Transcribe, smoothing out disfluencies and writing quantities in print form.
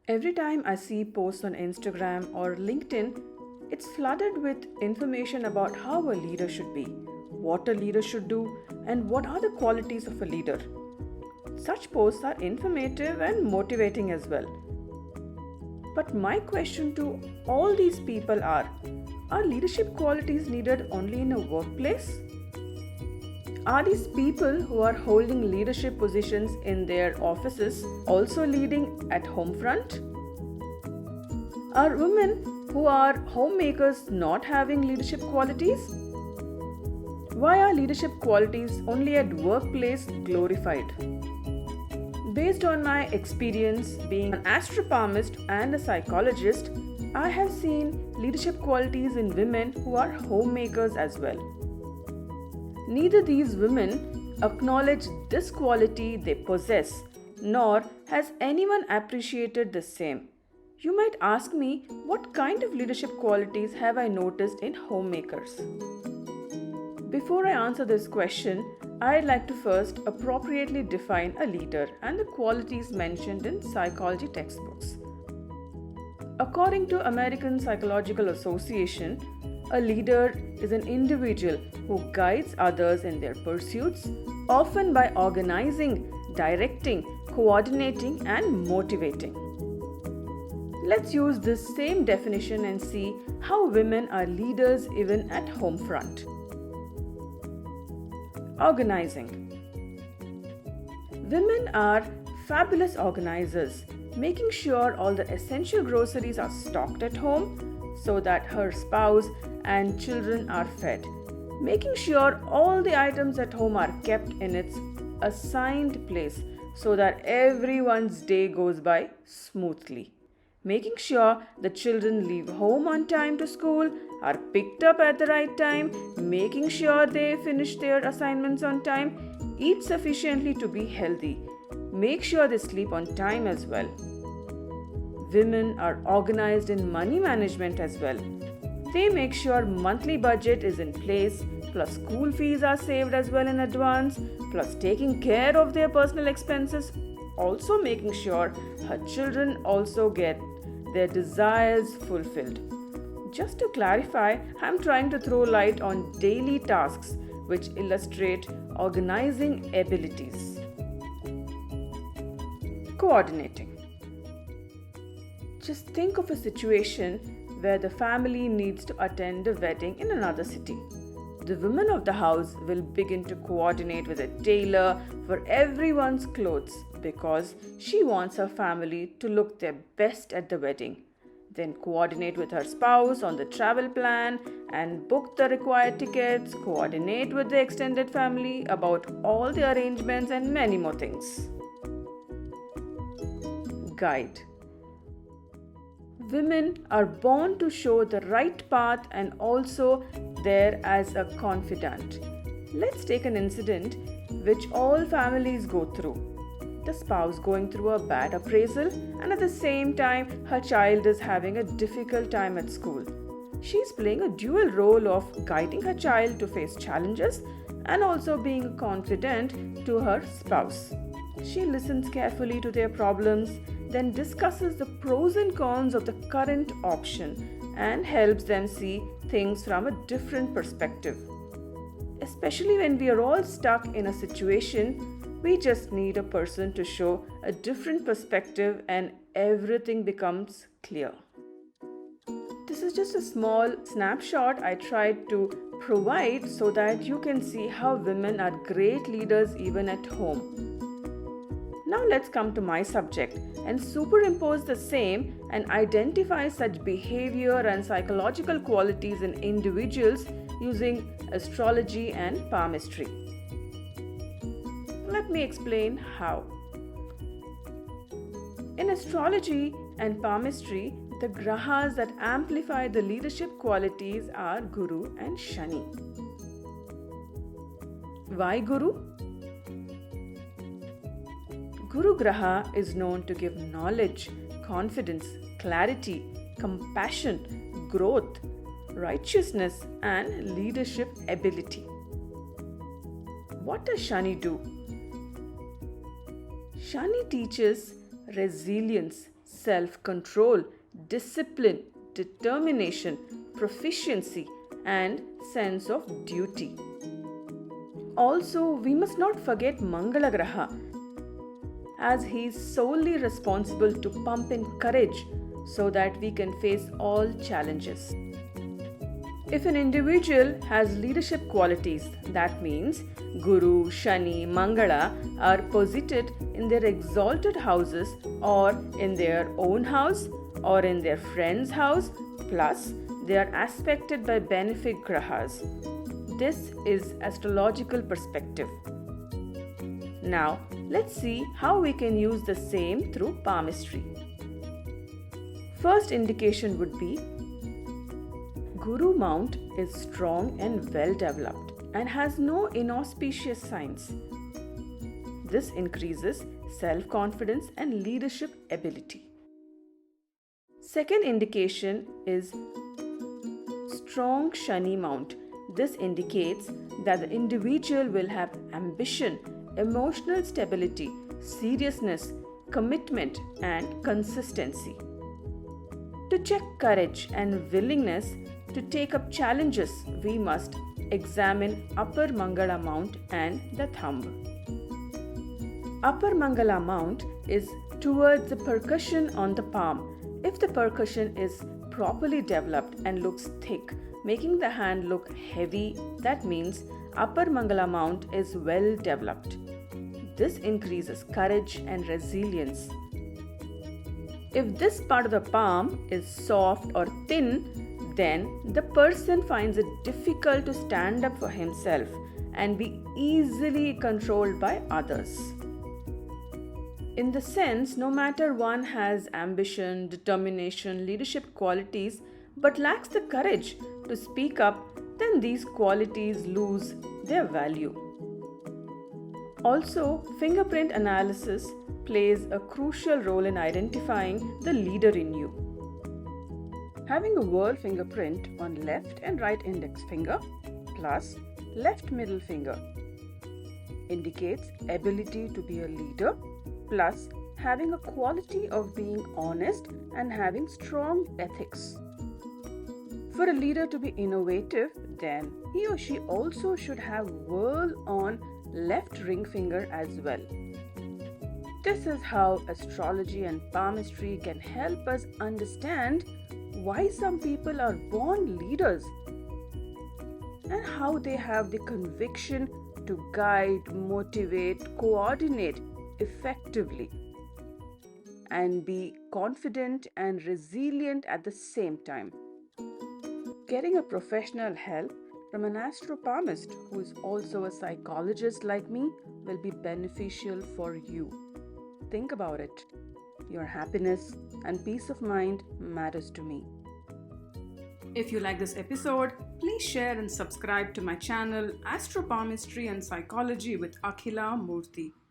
Every time I see posts on Instagram or LinkedIn, it's flooded with information about how a leader should be, what a leader should do, and what are the qualities of a leader. Such posts are informative and motivating as well. But my question to all these people are leadership qualities needed only in a workplace? Are these people who are holding leadership positions in their offices also leading at home front? Are women who are homemakers not having leadership qualities? Why are leadership qualities only at workplace glorified? Based on my experience being an astropalmist and a psychologist, I have seen leadership qualities in women who are homemakers as well. Neither these women acknowledge this quality they possess, nor has anyone appreciated the same. You might ask me, what kind of leadership qualities have I noticed in homemakers? Before I answer this question, I'd like to first appropriately define a leader and the qualities mentioned in psychology textbooks. According to American Psychological Association, a leader is an individual who guides others in their pursuits, often by organizing, directing, coordinating, and motivating. Let's use this same definition and see how women are leaders even at home front. Organizing. Women are fabulous organizers, making sure all the essential groceries are stocked at home so that her spouse and children are fed, making sure all the items at home are kept in its assigned place so that everyone's day goes by smoothly, making sure the children leave home on time to school, are picked up at the right time, making sure they finish their assignments on time, eat sufficiently to be healthy, make sure they sleep on time as well. Women are organized in money management as well. They make sure monthly budget is in place, plus school fees are saved as well in advance, plus taking care of their personal expenses, also making sure her children also get their desires fulfilled. Just to clarify, I'm trying to throw light on daily tasks which illustrate organizing abilities. Coordinating. Just think of a situation where the family needs to attend a wedding in another city. The woman of the house will begin to coordinate with a tailor for everyone's clothes because she wants her family to look their best at the wedding. Then coordinate with her spouse on the travel plan and book the required tickets, coordinate with the extended family about all the arrangements and many more things. Guide. Women are born to show the right path and also there as a confidant. Let's take an incident which all families go through. The spouse going through a bad appraisal and at the same time her child is having a difficult time at school. She's playing a dual role of guiding her child to face challenges and also being a confidant to her spouse. She listens carefully to their problems, then discusses the pros and cons of the current option and helps them see things from a different perspective. Especially when we are all stuck in a situation, we just need a person to show a different perspective and everything becomes clear. This is just a small snapshot I tried to provide so that you can see how women are great leaders even at home. Now let's come to my subject and superimpose the same and identify such behavior and psychological qualities in individuals using astrology and palmistry. Let me explain how. In astrology and palmistry, the grahas that amplify the leadership qualities are Guru and Shani. Why Guru? Guru Graha is known to give knowledge, confidence, clarity, compassion, growth, righteousness, and leadership ability. What does Shani do? Shani teaches resilience, self-control, discipline, determination, proficiency, and sense of duty. Also, we must not forget Mangala Graha, as he is solely responsible to pump in courage so that we can face all challenges. If an individual has leadership qualities, that means Guru, Shani, Mangala are posited in their exalted houses or in their own house or in their friend's house, plus they are aspected by benefic grahas. This is astrological perspective. Now, let's see how we can use the same through palmistry. First indication would be Guru Mount is strong and well developed and has no inauspicious signs. This increases self-confidence and leadership ability. Second indication is strong Shani Mount. This indicates that the individual will have ambition, emotional stability, seriousness, commitment, and consistency. To check courage and willingness to take up challenges, we must examine Upper Mangala Mount and the thumb. Upper Mangala Mount is towards the percussion on the palm. If the percussion is properly developed and looks thick, making the hand look heavy, that means Upper Mangala Mount is well developed. This increases courage and resilience. If this part of the palm is soft or thin, then the person finds it difficult to stand up for himself and be easily controlled by others. In the sense, no matter one has ambition, determination, leadership qualities but lacks the courage to speak up, then these qualities lose their value. Also, fingerprint analysis plays a crucial role in identifying the leader in you. Having a whorl fingerprint on left and right index finger plus left middle finger indicates ability to be a leader plus having a quality of being honest and having strong ethics. For a leader to be innovative, then he or she also should have whorl on left ring finger as well. This is how astrology and palmistry can help us understand why some people are born leaders and how they have the conviction to guide, motivate, coordinate effectively and be confident and resilient at the same time. Getting a professional help from an astropalmist who is also a psychologist like me will be beneficial for you. Think about it. Your happiness and peace of mind matters to me. If you like this episode, please share and subscribe to my channel Astro Palmistry and Psychology with Akhila Murthy.